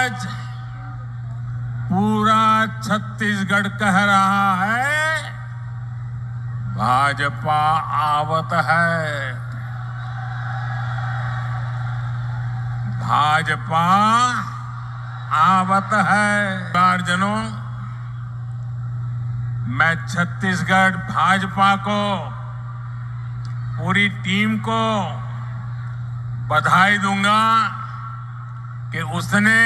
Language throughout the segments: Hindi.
आज पूरा छत्तीसगढ़ कह रहा है, भाजपा आवत है, भाजपा आवत है। परिवारजनों, मैं छत्तीसगढ़ भाजपा को, पूरी टीम को बधाई दूंगा कि उसने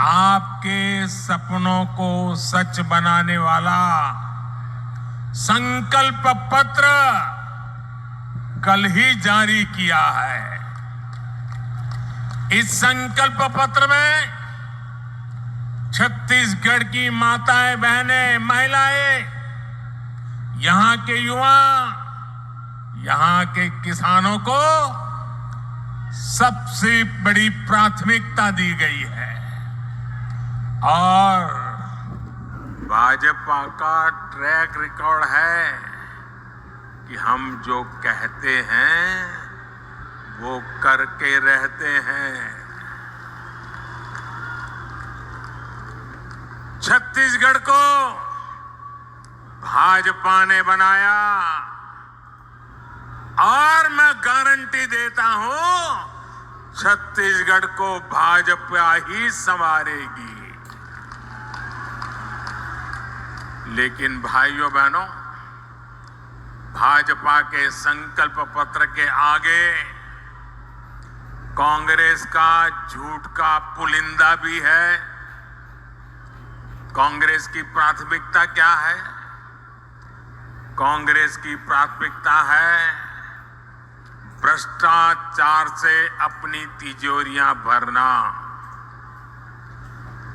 आपके सपनों को सच बनाने वाला संकल्प पत्र कल ही जारी किया है। इस संकल्प पत्र में छत्तीसगढ़ की माताएं, बहनें, महिलाएं, यहां के युवा, यहां के किसानों को सबसे बड़ी प्राथमिकता दी गई है। और भाजपा का ट्रैक रिकॉर्ड है कि हम जो कहते हैं वो करके रहते हैं। छत्तीसगढ़ को भाजपा ने बनाया और मैं गारंटी देता हूं, छत्तीसगढ़ को भाजपा ही संवारेगी। लेकिन भाइयों बहनों, भाजपा के संकल्प पत्र के आगे कांग्रेस का झूठ का पुलिंदा भी है। कांग्रेस की प्राथमिकता क्या है? कांग्रेस की प्राथमिकता है भ्रष्टाचार से अपनी तिजोरियां भरना।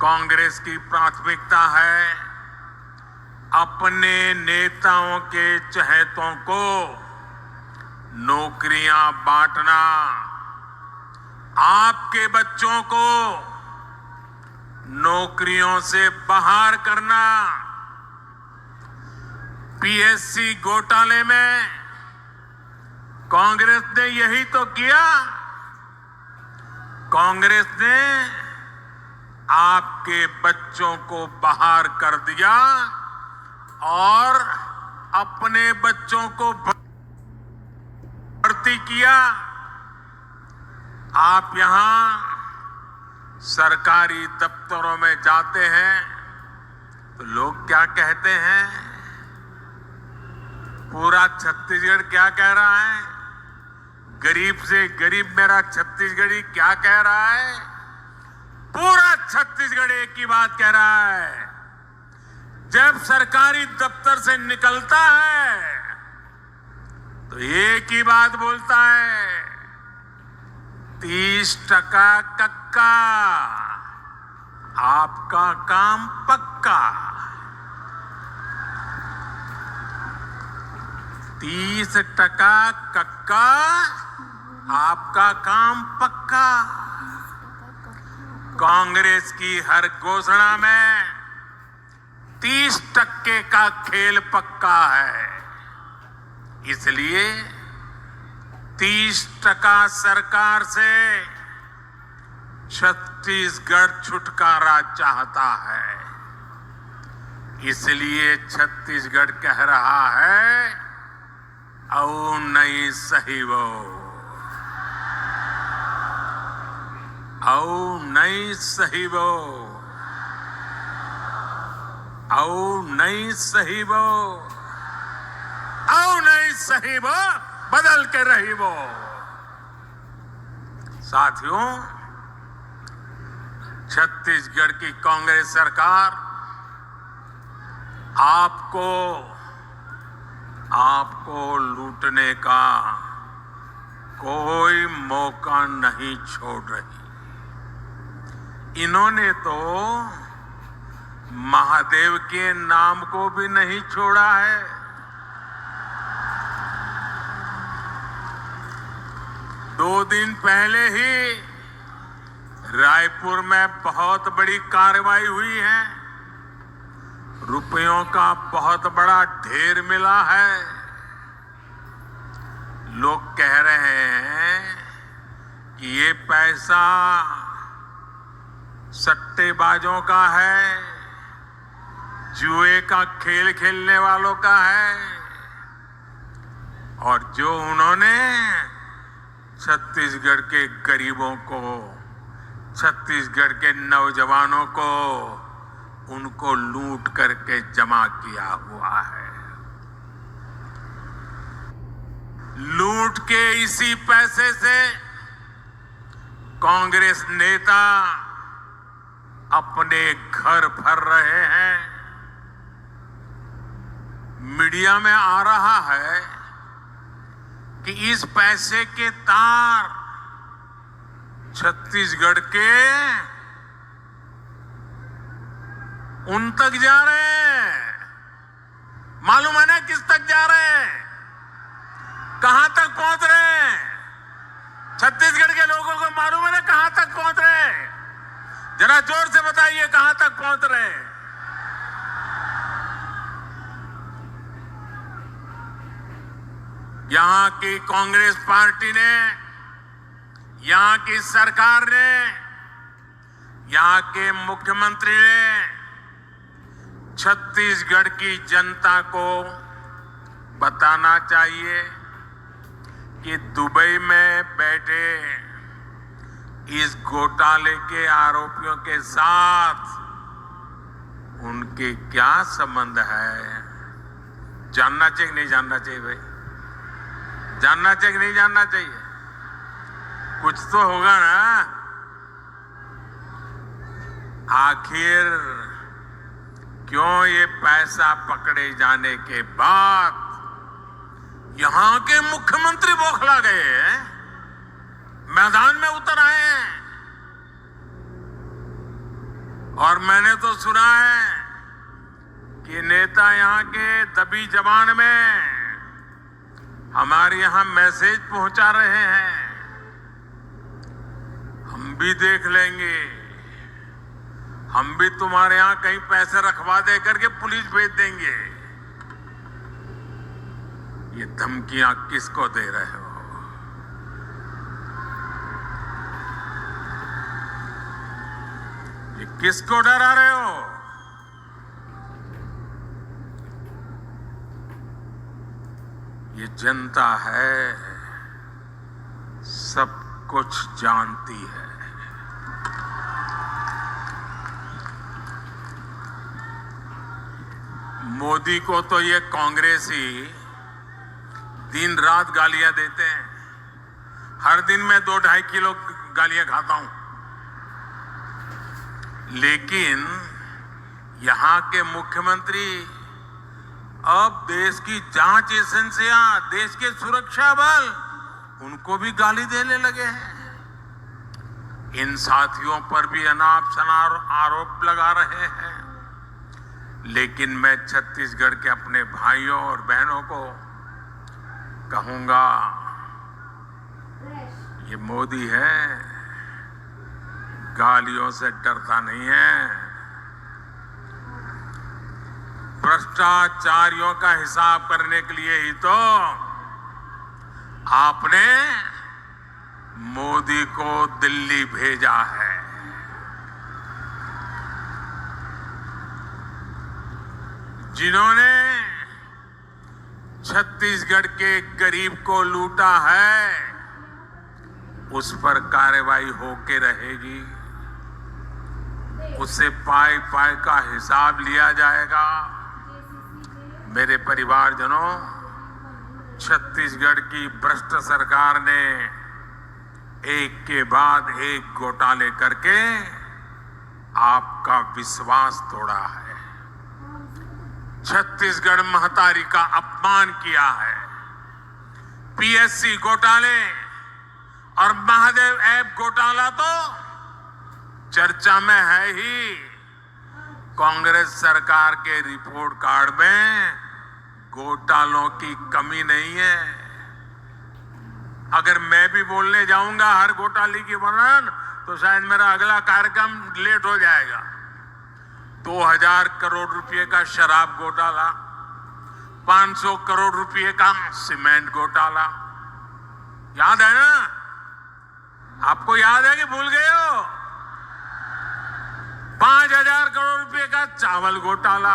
कांग्रेस की प्राथमिकता है अपने नेताओं के चहेतों को नौकरियां बांटना, आपके बच्चों को नौकरियों से बाहर करना। पीएससी घोटाले में कांग्रेस ने यही तो किया। कांग्रेस ने आपके बच्चों को बाहर कर दिया और अपने बच्चों को भर्ती किया। आप यहां सरकारी दफ्तरों में जाते हैं तो लोग क्या कहते हैं? पूरा छत्तीसगढ़ क्या कह रहा है? गरीब से गरीब मेरा छत्तीसगढ़ी क्या कह रहा है? पूरा छत्तीसगढ़ एक ही बात कह रहा है। जब सरकारी दफ्तर से निकलता है तो एक ही बात बोलता है, 30% कक्का, आपका काम पक्का। 30% कक्का, आपका काम पक्का। कांग्रेस की हर घोषणा में 30% का खेल पक्का है। इसलिए 30% सरकार से छत्तीसगढ़ छुटकारा चाहता है। इसलिए छत्तीसगढ़ कह रहा है, औ नहीं सही वो, औ नहीं सही वो, औ नहीं सही वो, औ नहीं सही वो, बदल के रही वो। साथियों, छत्तीसगढ़ की कांग्रेस सरकार आपको लूटने का कोई मौका नहीं छोड़ रही। इन्होंने तो महादेव के नाम को भी नहीं छोड़ा है। दो दिन पहले ही रायपुर में बहुत बड़ी कार्रवाई हुई है। रुपयों का बहुत बड़ा ढेर मिला है। लोग कह रहे हैं कि ये पैसा सट्टेबाजों का है, जुए का खेल खेलने वालों का है, और जो उन्होंने छत्तीसगढ़ के गरीबों को, छत्तीसगढ़ के नौजवानों को, उनको लूट करके जमा किया हुआ है। लूट के इसी पैसे से कांग्रेस नेता अपने घर भर रहे हैं। मीडिया में आ रहा है कि इस पैसे के तार छत्तीसगढ़ के उन तक जा रहे हैं। मालूम है ना किस तक जा रहे हैं, कहां तक पहुंच रहे हैं? छत्तीसगढ़ के लोगों को मालूम है ना कहां तक पहुंच रहे हैं? जरा जोर से बताइए कहां तक पहुंच रहे हैं? यहां की कांग्रेस पार्टी ने, यहां की सरकार ने, यहां के मुख्यमंत्री ने छत्तीसगढ़ की जनता को बताना चाहिए कि दुबई में बैठे इस घोटाले के आरोपियों के साथ उनके क्या संबंध है। जानना चाहिए कि नहीं जानना चाहिए भाई? जानना चाहिए कि नहीं जानना चाहिए? कुछ तो होगा ना। आखिर क्यों ये पैसा पकड़े जाने के बाद यहां के मुख्यमंत्री बौखला गए हैं, मैदान में उतर आए हैं? और मैंने तो सुना है कि नेता यहां के दबी जबान में हमारे यहां मैसेज पहुंचा रहे हैं, हम भी देख लेंगे, हम भी तुम्हारे यहां कहीं पैसे रखवा दे करके पुलिस भेज देंगे। ये धमकियां किसको दे रहे हो? ये किसको डरा रहे हो? ये जनता है, सब कुछ जानती है। मोदी को तो ये कांग्रेसी दिन रात गालियां देते हैं। हर दिन मैं 2-2.5 किलो गालियां खाता हूं, लेकिन यहां के मुख्यमंत्री अब देश की जांच एजेंसियां, देश के सुरक्षा बल, उनको भी गाली देने लगे हैं। इन साथियों पर भी अनाप शनाप आरोप लगा रहे हैं। लेकिन मैं छत्तीसगढ़ के अपने भाइयों और बहनों को कहूंगा, ये मोदी है, गालियों से डरता नहीं है। भ्रष्टाचारियों का हिसाब करने के लिए ही तो आपने मोदी को दिल्ली भेजा है। जिन्होंने छत्तीसगढ़ के गरीब को लूटा है, उस पर कार्रवाई होके रहेगी, उससे पाई पाई का हिसाब लिया जाएगा। मेरे परिवारजनों, छत्तीसगढ़ की भ्रष्ट सरकार ने एक के बाद एक घोटाले करके आपका विश्वास तोड़ा है, छत्तीसगढ़ महतारी का अपमान किया है। पीएससी घोटाले और महादेव ऐप घोटाला तो चर्चा में है ही। कांग्रेस सरकार के रिपोर्ट कार्ड में घोटालों की कमी नहीं है। अगर मैं भी बोलने जाऊंगा हर घोटाले की वर्णन, तो शायद मेरा अगला कार्यक्रम लेट हो जाएगा। 2000 करोड़ रुपए का शराब घोटाला, 500 करोड़ रुपए का सीमेंट घोटाला, याद है ना? आपको याद है कि भूल गए हो? 5,000 करोड़ रुपए का चावल घोटाला,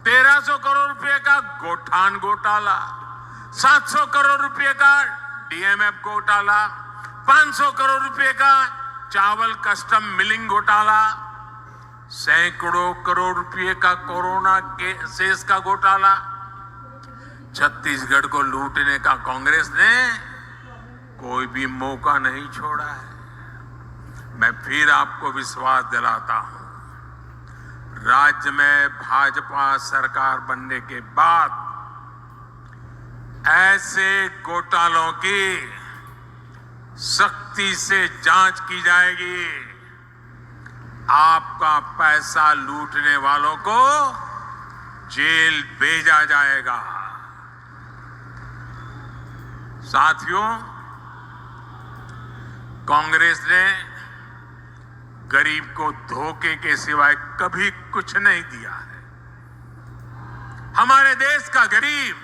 1,300 करोड़ रुपए का गोठान घोटाला, 700 करोड़ रुपए का डीएमएफ घोटाला, 500 करोड़ रुपए का चावल कस्टम मिलिंग घोटाला, सैकड़ों करोड़ रुपए का कोरोना के सेस का घोटाला। छत्तीसगढ़ को लूटने का कांग्रेस ने कोई भी मौका नहीं छोड़ा है। मैं फिर आपको विश्वास दिलाता हूं, राज्य में भाजपा सरकार बनने के बाद ऐसे घोटालों की सख्ती से जांच की जाएगी। आपका पैसा लूटने वालों को जेल भेजा जाएगा। साथियों, कांग्रेस ने गरीब को धोखे के सिवाय कभी कुछ नहीं दिया है। हमारे देश का गरीब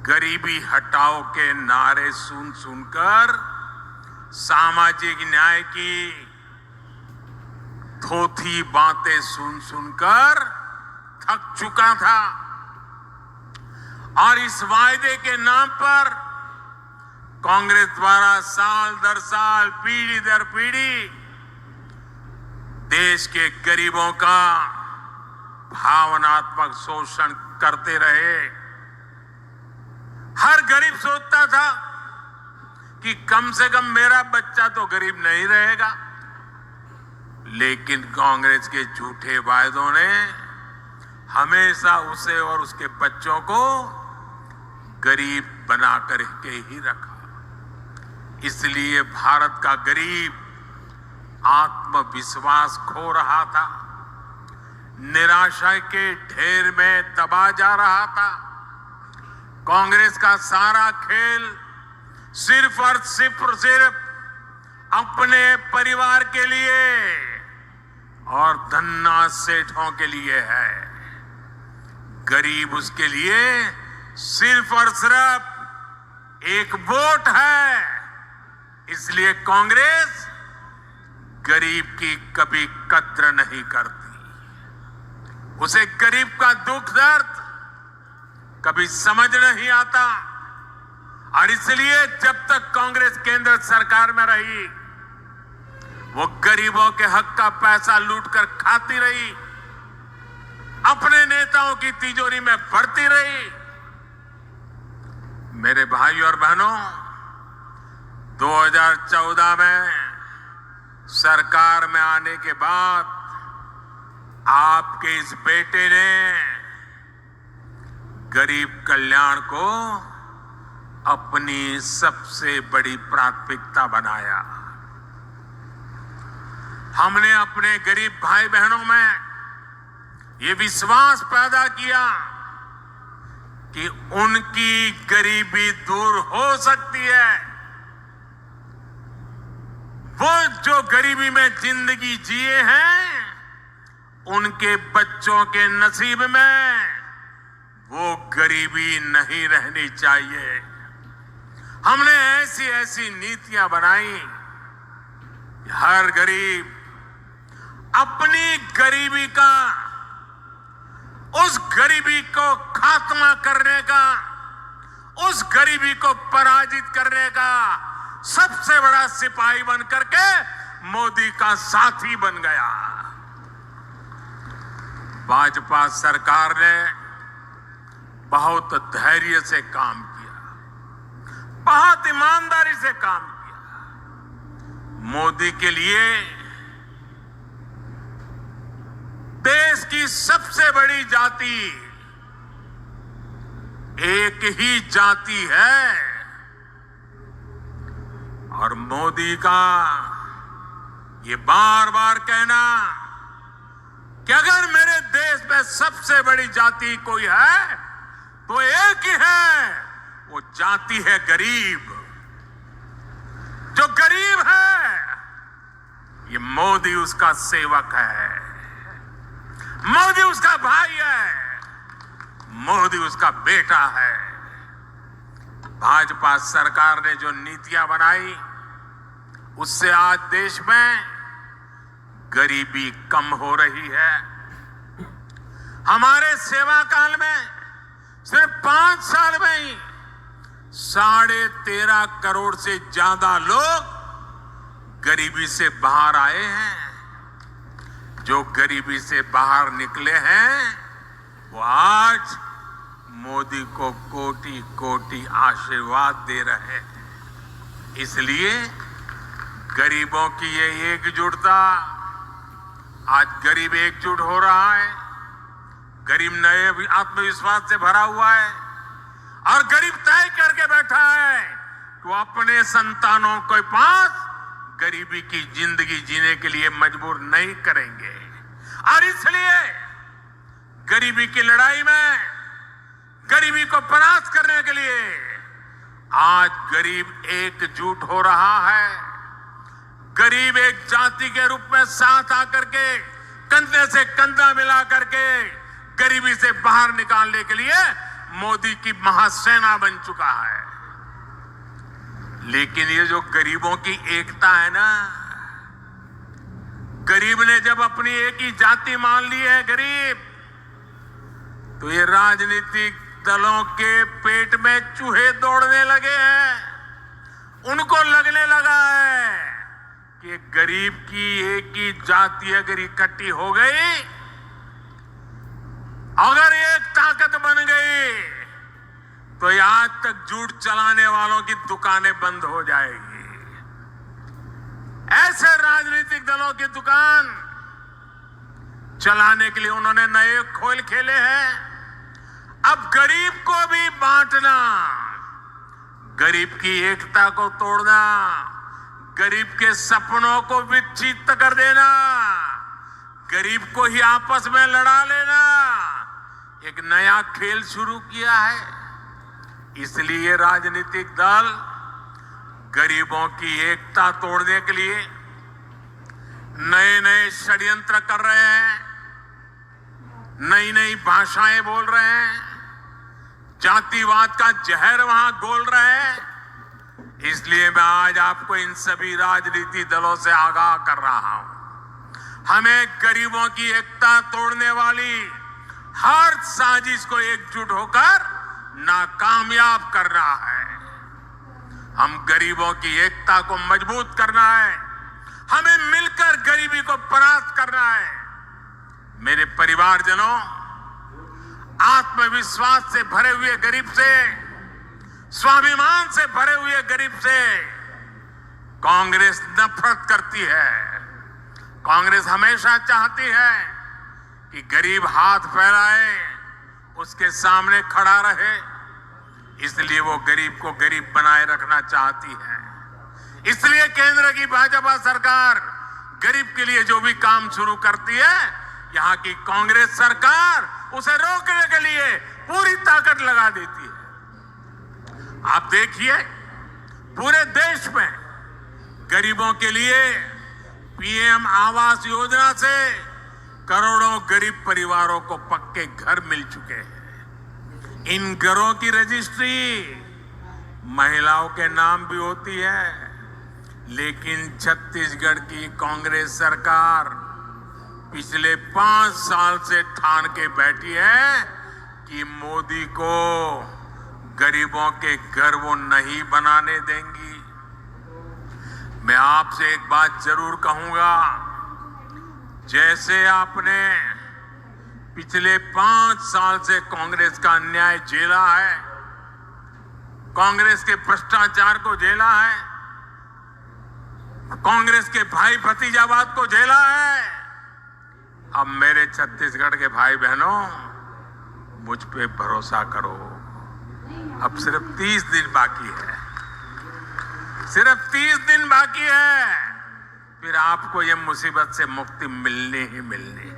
गरीबी हटाओ के नारे सुन सुनकर सामाजिक न्याय की थोथी बातें सुन सुनकर थक चुका था और इस वायदे के नाम पर कांग्रेस द्वारा साल दर साल, पीढ़ी दर पीढ़ी देश के गरीबों का भावनात्मक शोषण करते रहे। हर गरीब सोचता था कि कम से कम मेरा बच्चा तो गरीब नहीं रहेगा, लेकिन कांग्रेस के झूठे वायदों ने हमेशा उसे और उसके बच्चों को गरीब बना करके ही रखा। इसलिए भारत का गरीब आत्मविश्वास खो रहा था, निराशा के ढेर में दबा जा रहा था। कांग्रेस का सारा खेल सिर्फ और सिर्फ अपने परिवार के लिए और धन्ना सेठों के लिए है। गरीब उसके लिए सिर्फ और सिर्फ एक वोट है। इसलिए कांग्रेस गरीब की कभी कद्र नहीं करती। उसे गरीब का दुख दर्द कभी समझ नहीं आता और इसलिए जब तक कांग्रेस केंद्र सरकार में रही, वो गरीबों के हक का पैसा लूटकर खाती रही, अपने नेताओं की तिजोरी में भरती रही। मेरे भाइयों और बहनों, 2014 में सरकार में आने के बाद आपके इस बेटे ने गरीब कल्याण को अपनी सबसे बड़ी प्राथमिकता बनाया। हमने अपने गरीब भाई बहनों में ये विश्वास पैदा किया कि उनकी गरीबी दूर हो सकती है। वो जो गरीबी में जिंदगी जिए हैं, उनके बच्चों के नसीब में वो गरीबी नहीं रहनी चाहिए। हमने ऐसी ऐसी नीतियां बनाई, हर गरीब अपनी गरीबी का, उस गरीबी को खात्मा करने का, उस गरीबी को पराजित करने का सबसे बड़ा सिपाही बन करके मोदी का साथी बन गया। भाजपा सरकार ने बहुत धैर्य से काम किया, बहुत ईमानदारी से काम किया। मोदी के लिए देश की सबसे बड़ी जाति एक ही जाति है और मोदी का ये बार बार कहना कि अगर मेरे देश में सबसे बड़ी जाति कोई है तो एक ही है, वो जाति है गरीब। जो गरीब है, ये मोदी उसका सेवक है, मोदी उसका भाई है, मोदी उसका बेटा है। भाजपा सरकार ने जो नीतियां बनाई, उससे आज देश में गरीबी कम हो रही है। हमारे सेवा काल में सिर्फ 5 साल में ही 13.5 करोड़ से ज्यादा लोग गरीबी से बाहर आए हैं। जो गरीबी से बाहर निकले हैं वो आज मोदी को कोटि कोटि आशीर्वाद दे रहे हैं। इसलिए गरीबों की ये एकजुटता, आज गरीब एकजुट हो रहा है, गरीब नए आत्मविश्वास से भरा हुआ है और गरीब तय करके बैठा है कि वो अपने संतानों के पास गरीबी की जिंदगी जीने के लिए मजबूर नहीं करेंगे। और इसलिए गरीबी की लड़ाई में, गरीबी को परास्त करने के लिए आज गरीब एकजुट हो रहा है। गरीब एक जाति के रूप में साथ आकर के कंधे से कंधा मिला करके गरीबी से बाहर निकालने के लिए मोदी की महासेना बन चुका है। लेकिन ये जो गरीबों की एकता है ना, गरीब ने जब अपनी एक ही जाति मान ली है गरीब, तो ये राजनीतिक दलों के पेट में चूहे दौड़ने लगे हैं। उनको लगने लगा है कि गरीब की एक ही जाति अगर इकट्ठी हो गई, अगर एक ताकत बन गई, तो ये आज तक झूठ चलाने वालों की दुकानें बंद हो जाएगी। ऐसे राजनीतिक दलों की दुकान चलाने के लिए उन्होंने नए खोल खेले हैं। अब गरीब को भी बांटना, गरीब की एकता को तोड़ना, गरीब के सपनों को विच्छिन्न कर देना, गरीब को ही आपस में लड़ा लेना, एक नया खेल शुरू किया है। इसलिए राजनीतिक दल गरीबों की एकता तोड़ने के लिए नए नए षड्यंत्र कर रहे हैं, नई नई भाषाएं बोल रहे हैं, जातिवाद का जहर वहां घोल रहे हैं। इसलिए मैं आज आपको इन सभी राजनीतिक दलों से आगाह कर रहा हूं, हमें गरीबों की एकता तोड़ने वाली हर साजिश को एकजुट होकर नाकामयाब करना है। हम गरीबों की एकता को मजबूत करना है, हमें मिलकर गरीबी को परास्त करना है। मेरे परिवारजनों, आत्मविश्वास से भरे हुए गरीब से, स्वाभिमान से भरे हुए गरीब से कांग्रेस नफरत करती है। कांग्रेस हमेशा चाहती है कि गरीब हाथ फैलाए, उसके सामने खड़ा रहे, इसलिए वो गरीब को गरीब बनाए रखना चाहती है। इसलिए केंद्र की भाजपा सरकार गरीब के लिए जो भी काम शुरू करती है, यहां की कांग्रेस सरकार उसे रोकने के लिए पूरी ताकत लगा देती है। आप देखिए, पूरे देश में गरीबों के लिए पीएम आवास योजना से करोड़ों गरीब परिवारों को पक्के घर मिल चुके हैं। इन घरों की रजिस्ट्री महिलाओं के नाम भी होती है, लेकिन छत्तीसगढ़ की कांग्रेस सरकार पिछले 5 साल से ठान के बैठी है कि मोदी को गरीबों के घर वो नहीं बनाने देंगी। मैं आपसे एक बात जरूर कहूंगा, जैसे आपने पिछले 5 साल से कांग्रेस का अन्याय झेला है, कांग्रेस के भ्रष्टाचार को झेला है, कांग्रेस के भाई भतीजावाद को झेला है, अब मेरे छत्तीसगढ़ के भाई बहनों, मुझ पे भरोसा करो। अब सिर्फ 30 दिन बाकी है, सिर्फ 30 दिन बाकी है, फिर आपको ये मुसीबत से मुक्ति मिलनी ही मिलनी है।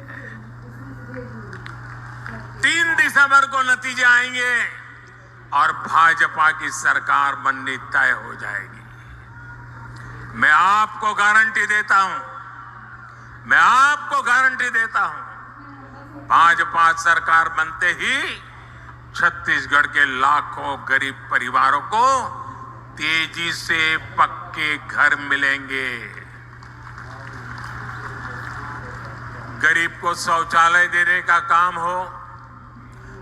3 दिसंबर को नतीजे आएंगे और भाजपा की सरकार बननी तय हो जाएगी। मैं आपको गारंटी देता हूं, मैं आपको गारंटी देता हूं, भाजपा सरकार बनते ही छत्तीसगढ़ के लाखों गरीब परिवारों को तेजी से पक्के घर मिलेंगे। गरीब को शौचालय देने का काम हो,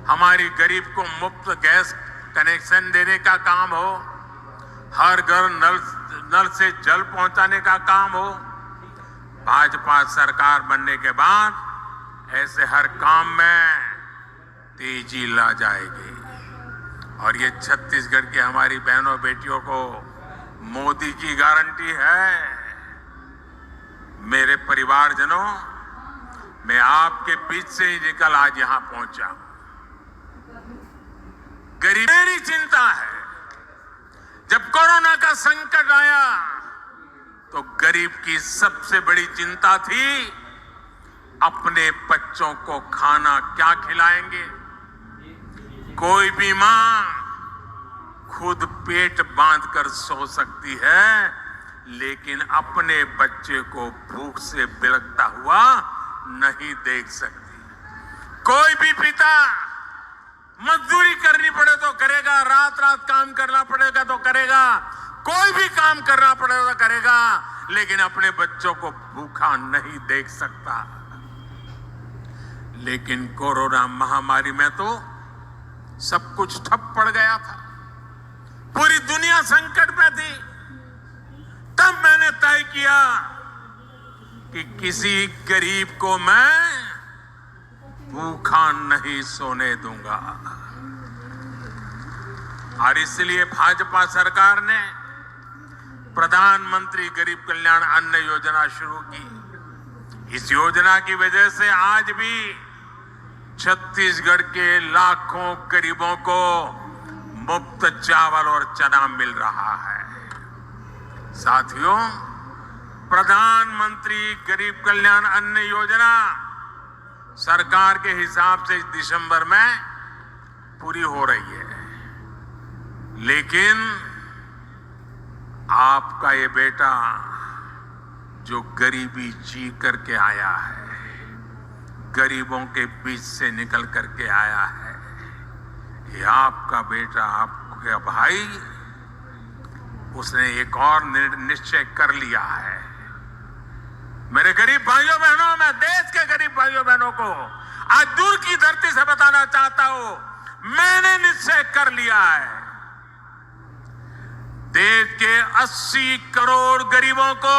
हमारी गरीब को मुफ्त गैस कनेक्शन देने का काम हो, हर घर नल से जल पहुंचाने का काम हो, भाजपा सरकार बनने के बाद ऐसे हर काम में तेजी ला जाएगी। और ये छत्तीसगढ़ की हमारी बहनों बेटियों को मोदी की गारंटी है। मेरे परिवारजनों, मैं आपके बीच से ही निकल आज यहां पहुंचा। गरीब मेरी चिंता है। जब कोरोना का संकट आया तो गरीब की सबसे बड़ी चिंता थी अपने बच्चों को खाना क्या खिलाएंगे। कोई भी मां खुद पेट बांधकर सो सकती है, लेकिन अपने बच्चे को भूख से बिलखता हुआ नहीं देख सकती। कोई भी पिता मजदूरी करनी पड़े तो करेगा, रात रात काम करना पड़ेगा तो करेगा, कोई भी काम करना पड़ेगा तो करेगा, लेकिन अपने बच्चों को भूखा नहीं देख सकता। लेकिन कोरोना महामारी में तो सब कुछ ठप पड़ गया था, पूरी दुनिया संकट में थी। तब मैंने तय किया कि किसी गरीब को मैं भूखा नहीं सोने दूंगा। और इसलिए भाजपा सरकार ने प्रधानमंत्री गरीब कल्याण अन्न योजना शुरू की। इस योजना की वजह से आज भी छत्तीसगढ़ के लाखों गरीबों को मुफ्त चावल और चना मिल रहा है। साथियों, प्रधानमंत्री गरीब कल्याण अन्न योजना सरकार के हिसाब से दिसंबर में पूरी हो रही है, लेकिन आपका ये बेटा जो गरीबी जी करके आया है, गरीबों के बीच से निकल करके आया है, ये आपका बेटा, आपका भाई, उसने एक और निश्चय कर लिया है। मेरे गरीब भाइयों बहनों, मैं देश के गरीब भाइयों बहनों को आज दूर की धरती से बताना चाहता हूं, मैंने निश्चय कर लिया है। देश के 80 करोड़ गरीबों को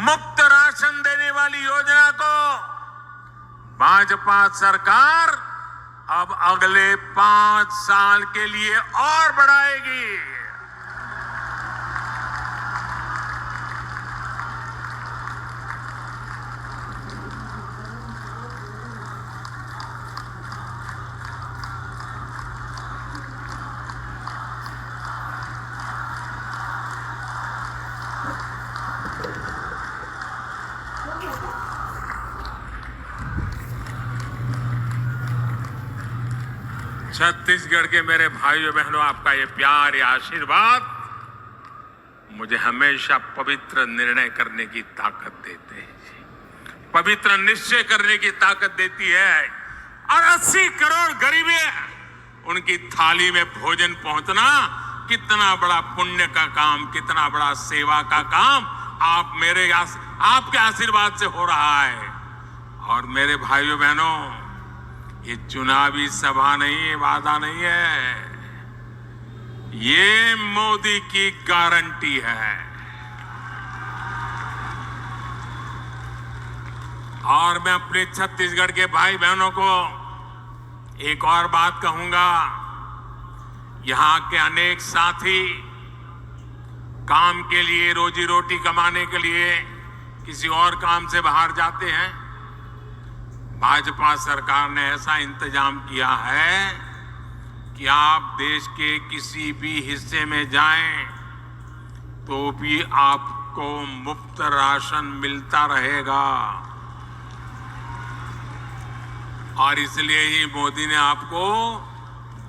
मुफ्त राशन देने वाली योजना को भाजपा सरकार अब अगले 5 साल के लिए और बढ़ाएगी। छत्तीसगढ़ के मेरे भाइयों बहनों, आपका ये प्यार, ये आशीर्वाद मुझे हमेशा पवित्र निर्णय करने की ताकत देते हैं, पवित्र निश्चय करने की ताकत देती है। और 80 करोड़ गरीबे, उनकी थाली में भोजन पहुंचना कितना बड़ा पुण्य का काम, कितना बड़ा सेवा का काम आपके आशीर्वाद से हो रहा है। और मेरे भाइयों बहनों, ये चुनावी सभा नहीं है, वादा नहीं है, ये मोदी की गारंटी है। और मैं अपने छत्तीसगढ़ के भाई बहनों को एक और बात कहूंगा, यहां के अनेक साथी काम के लिए, रोजी रोटी कमाने के लिए किसी और काम से बाहर जाते हैं। भाजपा सरकार ने ऐसा इंतजाम किया है कि आप देश के किसी भी हिस्से में जाएं तो भी आपको मुफ्त राशन मिलता रहेगा। और इसलिए ही मोदी ने आपको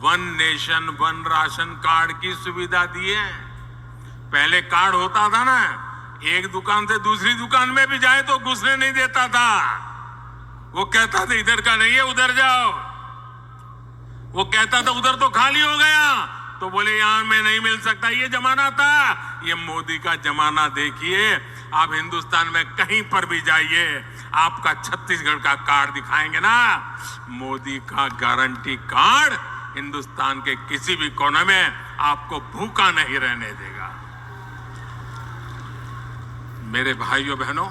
1 नेशन 1 राशन कार्ड की सुविधा दी है। पहले कार्ड होता था ना, एक दुकान से दूसरी दुकान में भी जाए तो घुसने नहीं देता था, वो कहता था इधर का नहीं है, उधर जाओ। वो कहता था उधर तो खाली हो गया, तो बोले यहां में नहीं मिल सकता। ये जमाना था। ये मोदी का जमाना देखिए, आप हिंदुस्तान में कहीं पर भी जाइए, आपका छत्तीसगढ़ का कार्ड दिखाएंगे ना, मोदी का गारंटी कार्ड हिंदुस्तान के किसी भी कोने में आपको भूखा नहीं रहने देगा। मेरे भाइयों बहनों,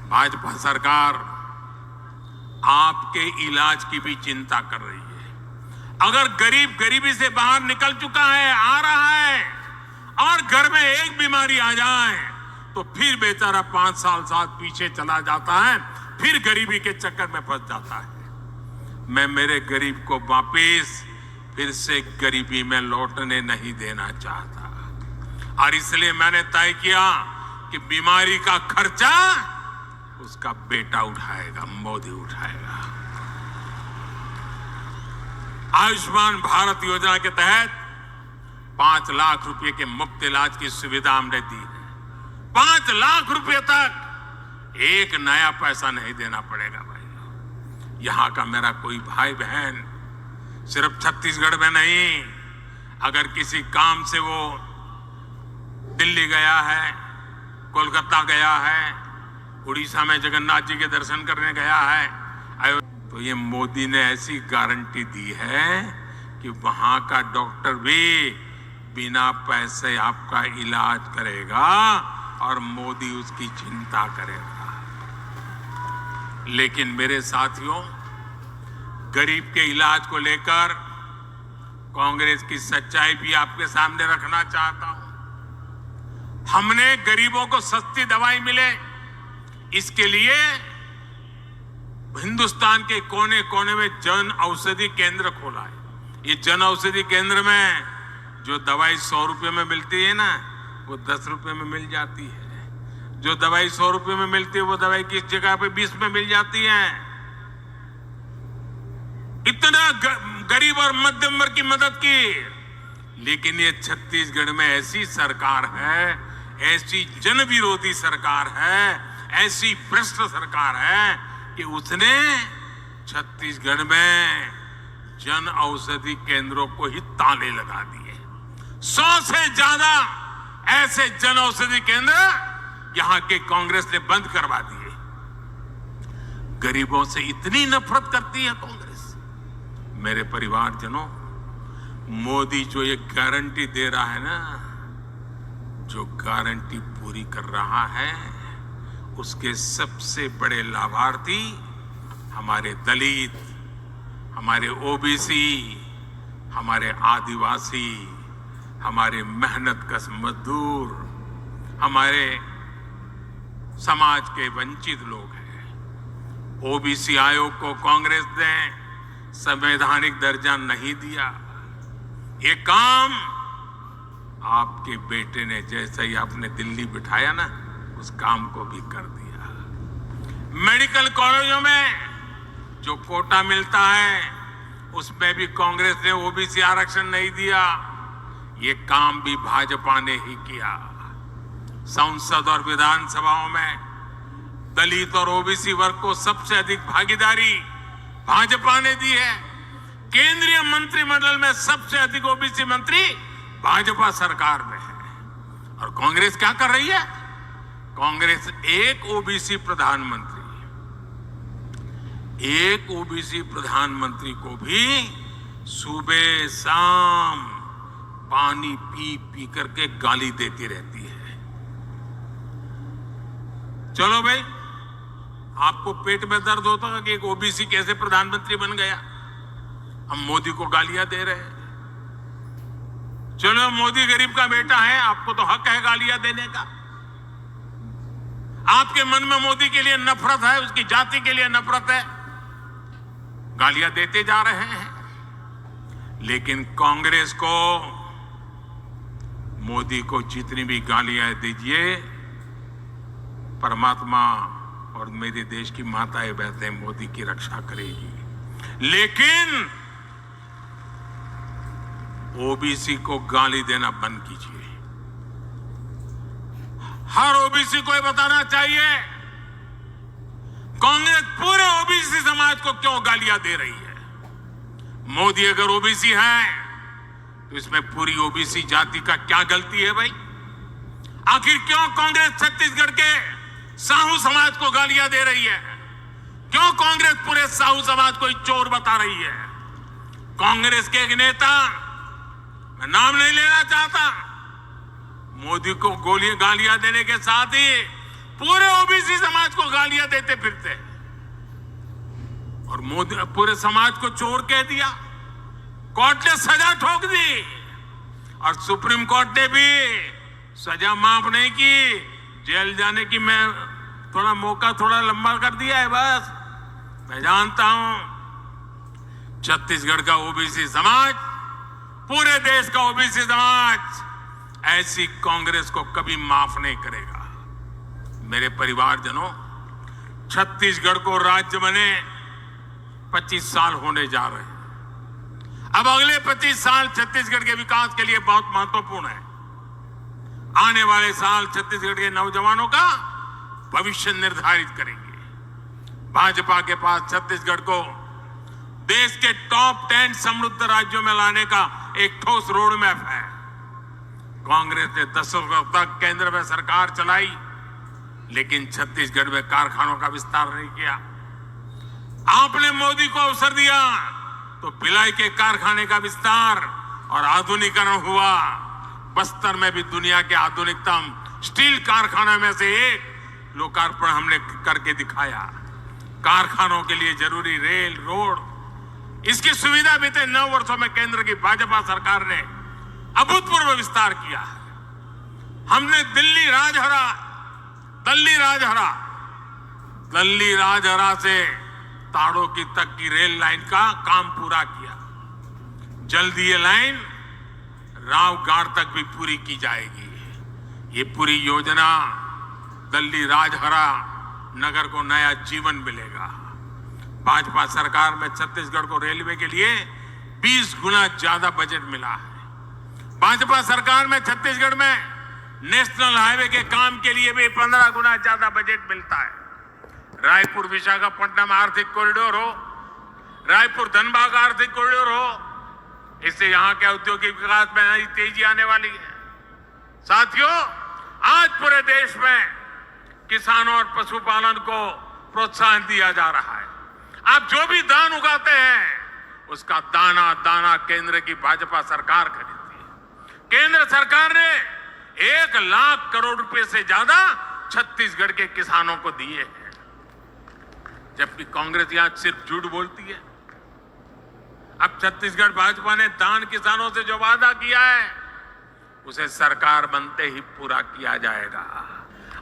भाजपा सरकार आपके इलाज की भी चिंता कर रही है। अगर गरीब गरीबी से बाहर निकल चुका है, आ रहा है, और घर में एक बीमारी आ जाए तो फिर बेचारा 5 साल पीछे चला जाता है, फिर गरीबी के चक्कर में फंस जाता है। मैं मेरे गरीब को वापिस फिर से गरीबी में लौटने नहीं देना चाहता, और इसलिए मैंने तय किया कि बीमारी का खर्चा उसका बेटा उठाएगा, मोदी उठाएगा। आयुष्मान भारत योजना के तहत 5 लाख रुपए के मुफ्त इलाज की सुविधा हमने दी है। 5 लाख रुपए तक एक नया पैसा नहीं देना पड़ेगा भाई। यहां का मेरा कोई भाई बहन सिर्फ छत्तीसगढ़ में नहीं, अगर किसी काम से वो दिल्ली गया है, कोलकाता गया है, उड़ीसा में जगन्नाथ जी के दर्शन करने गया है, तो ये मोदी ने ऐसी गारंटी दी है कि वहां का डॉक्टर भी बिना पैसे आपका इलाज करेगा और मोदी उसकी चिंता करेगा। लेकिन मेरे साथियों, गरीब के इलाज को लेकर कांग्रेस की सच्चाई भी आपके सामने रखना चाहता हूं। हमने गरीबों को सस्ती दवाई मिले, इसके लिए हिंदुस्तान के कोने कोने में जन औषधि केंद्र खोला है। ये जन औषधि केंद्र में जो दवाई 100 रुपए में मिलती है ना, वो 10 रुपए में मिल जाती है। जो दवाई 100 रुपए में मिलती है, वो दवाई किस जगह पे 20 में मिल जाती है। इतना गरीब और मध्यम वर्ग की मदद की। लेकिन ये छत्तीसगढ़ में ऐसी सरकार है, ऐसी जन विरोधी सरकार है, ऐसी भ्रष्ट सरकार है कि उसने छत्तीसगढ़ में जन औषधि केंद्रों को ही ताले लगा दिए। 100 से ज्यादा ऐसे जन औषधि केंद्र यहां के कांग्रेस ने बंद करवा दिए। गरीबों से इतनी नफरत करती है कांग्रेस। मेरे परिवारजनों, मोदी जो ये गारंटी दे रहा है ना, जो गारंटी पूरी कर रहा है, उसके सबसे बड़े लाभार्थी हमारे दलित, हमारे ओबीसी, हमारे आदिवासी, हमारे मेहनतकश मजदूर, हमारे समाज के वंचित लोग हैं। ओबीसी आयोग को कांग्रेस ने संवैधानिक दर्जा नहीं दिया। ये काम आपके बेटे ने जैसे ही आपने दिल्ली बिठाया ना, उस काम को भी कर दिया। मेडिकल कॉलेजों में जो कोटा मिलता है, उसमें भी कांग्रेस ने ओबीसी आरक्षण नहीं दिया। ये काम भी भाजपा ने ही किया। संसद और विधानसभाओं में दलित और ओबीसी वर्ग को सबसे अधिक भागीदारी भाजपा ने दी है। केंद्रीय मंत्रिमंडल में सबसे अधिक ओबीसी मंत्री भाजपा सरकार में है। और कांग्रेस क्या कर रही है? कांग्रेस एक ओबीसी प्रधानमंत्री को भी सुबह शाम पानी पी पी करके गाली देती रहती है। चलो भाई, आपको पेट में दर्द होता है कि एक ओबीसी कैसे प्रधानमंत्री बन गया, हम मोदी को गालियां दे रहे हैं। चलो, मोदी गरीब का बेटा है, आपको तो हक है गालियां देने का। आपके मन में मोदी के लिए नफरत है, उसकी जाति के लिए नफरत है, गालियां देते जा रहे हैं। लेकिन कांग्रेस को मोदी को जितनी भी गालियां दीजिए, परमात्मा और मेरे देश की माताएं बहनें मोदी की रक्षा करेगी। लेकिन ओबीसी को गाली देना बंद कीजिए। हर ओबीसी को ये बताना चाहिए कांग्रेस पूरे ओबीसी समाज को क्यों गालियां दे रही है। मोदी अगर ओबीसी है तो इसमें पूरी ओबीसी जाति का क्या गलती है भाई? आखिर क्यों कांग्रेस छत्तीसगढ़ के साहू समाज को गालियां दे रही है? क्यों कांग्रेस पूरे साहू समाज को चोर बता रही है? कांग्रेस के एक नेता, मैं नाम नहीं लेना चाहता, मोदी को गालियां देने के साथ ही पूरे ओबीसी समाज को गालियां देते फिरते और मोदी पूरे समाज को चोर कह दिया। कोर्ट ने सजा ठोक दी और सुप्रीम कोर्ट ने भी सजा माफ नहीं की, जेल जाने की मैं थोड़ा मौका थोड़ा लंबा कर दिया है। बस मैं जानता हूं छत्तीसगढ़ का ओबीसी समाज, पूरे देश का ओबीसी समाज ऐसी कांग्रेस को कभी माफ नहीं करेगा। मेरे परिवारजनों, छत्तीसगढ़ को राज्य बने 25 साल होने जा रहे हैं। अब अगले 25 साल छत्तीसगढ़ के विकास के लिए बहुत महत्वपूर्ण है। आने वाले साल छत्तीसगढ़ के नौजवानों का भविष्य निर्धारित करेंगे। भाजपा के पास छत्तीसगढ़ को देश के टॉप 10 समृद्ध राज्यों में लाने का एक ठोस रोड मैप है। कांग्रेस ने 10 वर्ष तक केंद्र में सरकार चलाई, लेकिन छत्तीसगढ़ में कारखानों का विस्तार नहीं किया। आपने मोदी को अवसर दिया तो भिलाई के कारखाने का विस्तार और आधुनिकीकरण हुआ। बस्तर में भी दुनिया के आधुनिकतम स्टील कारखाने में से एक लोकार्पण हमने करके दिखाया। कारखानों के लिए जरूरी रेल, रोड, इसकी सुविधा बीते 9 वर्षों में केंद्र की भाजपा सरकार ने अभूतपूर्व विस्तार किया है। हमने दिल्ली राजहरा से ताड़ों की तक की रेल लाइन का काम पूरा किया। जल्दी ये लाइन रावगढ़ तक भी पूरी की जाएगी। ये पूरी योजना दिल्ली राजहरा नगर को नया जीवन मिलेगा। भाजपा सरकार में छत्तीसगढ़ को रेलवे के लिए 20 गुना ज्यादा बजट मिला है। भाजपा सरकार में छत्तीसगढ़ में नेशनल हाईवे के काम के लिए भी 15 गुना ज्यादा बजट मिलता है। रायपुर विशाखापट्टनम आर्थिक कॉरिडोर हो, रायपुर धनबाद आर्थिक कॉरिडोर हो, इससे यहां के औद्योगिक विकास में नई तेजी आने वाली है। साथियों, आज पूरे देश में किसानों और पशुपालन को प्रोत्साहन दिया जा रहा है। आप जो भी धान उगाते हैं उसका दाना दाना केंद्र की भाजपा सरकार खरीदती है। केंद्र सरकार ने 1 लाख करोड़ रुपए से ज्यादा छत्तीसगढ़ के किसानों को दिए हैं, जबकि कांग्रेस यहां सिर्फ झूठ बोलती है। अब छत्तीसगढ़ भाजपा ने धान किसानों से जो वादा किया है उसे सरकार बनते ही पूरा किया जाएगा।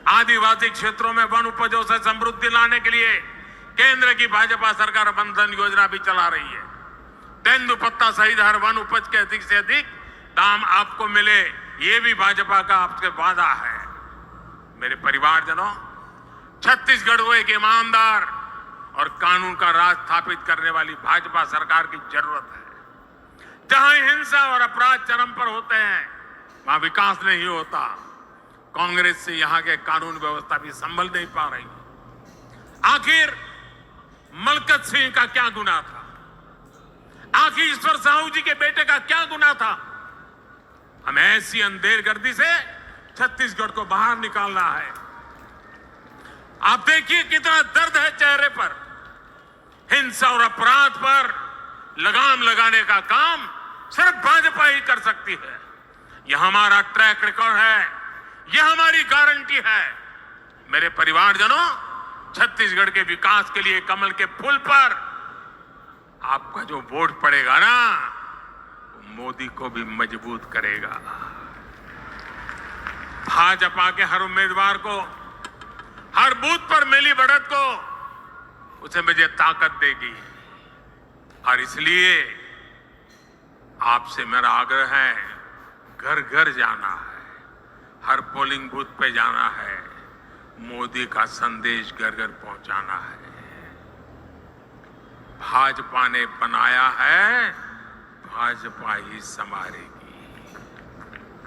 आदिवासी क्षेत्रों में वन उपजों से समृद्धि लाने के लिए केंद्र की भाजपा सरकार बंधन योजना भी चला रही है। तेंदुपत्ता सहित हर वन उपज के अधिक से अधिक दाम आपको मिले, ये भी भाजपा का आपसे वादा है। मेरे परिवारजनों, छत्तीसगढ़ को एक ईमानदार और कानून का राज स्थापित करने वाली भाजपा सरकार की जरूरत है। जहां हिंसा और अपराध चरम पर होते हैं वहां विकास नहीं होता। कांग्रेस से यहां के कानून व्यवस्था भी संभल नहीं पा रही। आखिर मलकत सिंह का क्या गुनाह था? आखिर ईश्वर साहू जी के बेटे का क्या गुनाह था? हमें ऐसी अंधेरगर्दी से छत्तीसगढ़ को बाहर निकालना है। आप देखिए कितना दर्द है चेहरे पर। हिंसा और अपराध पर लगाम लगाने का काम सिर्फ भाजपा ही कर सकती है। यह हमारा ट्रैक रिकॉर्ड है, यह हमारी गारंटी है। मेरे परिवारजनों, छत्तीसगढ़ के विकास के लिए कमल के फूल पर आपका जो वोट पड़ेगा ना, वो मोदी को भी मजबूत करेगा। भाजपा के हर उम्मीदवार को, हर बूथ पर मिली बढ़त को उसे मुझे ताकत देगी। और इसलिए आपसे मेरा आग्रह है, घर घर जाना है, हर पोलिंग बूथ पे जाना है, मोदी का संदेश घर घर पहुंचाना है। भाजपा ने बनाया है, भाजपा ही संभालेगी।